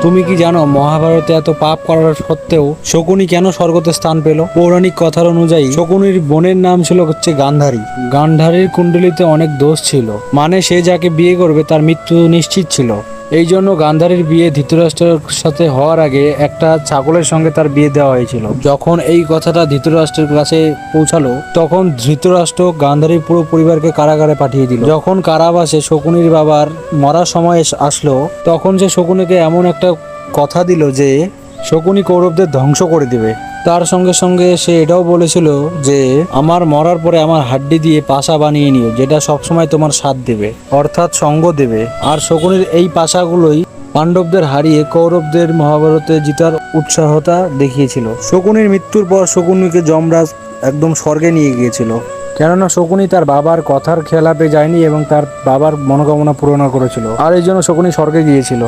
তুমি কি জানো মহাভারতে এত পাপ করার সত্ত্বেও শকুনি কেন স্বর্গতে স্থান পেল? পৌরাণিক কথার অনুযায়ী শকুনির বোনের নাম ছিল গান্ধারী। গান্ধারীর কুণ্ডলিতে অনেক দোষ ছিল, মানে সে যাকে বিয়ে করবে তার মৃত্যু নিশ্চিত ছিল। এই জন্য গান্ধারীর বিয়ে ধৃতরাষ্ট্রের সাথে হওয়ার আগে একটা ছাগলের সঙ্গে তার বিয়ে দেওয়া হয়েছিল। যখন এই কথাটা ধৃতরাষ্ট্রের কাছে পৌঁছালো তখন ধৃতরাষ্ট্র গান্ধারীর পুরো পরিবারকে কারাগারে পাঠিয়ে দিল। যখন কারাবাসে শকুনির বাবার মরার সময় আসলো তখন সে শকুনিকে এমন একটা কথা দিল যে শকুনি কৌরবদের ধ্বংস করে দিবে। তার সঙ্গে সঙ্গে সে এটাও বলেছিল যে আমার মরার পরে আমার হাড্ডি দিয়ে পাশা বানিয়ে নিও, যেটা সবসময় তোমার সাথ দেবে, অর্থাৎ সঙ্গ দেবে। আর শকুনির এই পাশাগুলোই পাণ্ডবদের হারিয়ে কৌরবদের মহাভারতে জিতার উৎসাহতা দেখিয়েছিল। শকুনির মৃত্যুর পর শকুনিকে যমরাজ একদম স্বর্গে নিয়ে গিয়েছিল, কেননা শকুনি তার বাবার কথার খেলাপে যায়নি এবং তার বাবার মনোকামনা পূরণ করেছিল, আর এই জন্য শকুনি স্বর্গে গিয়েছিল।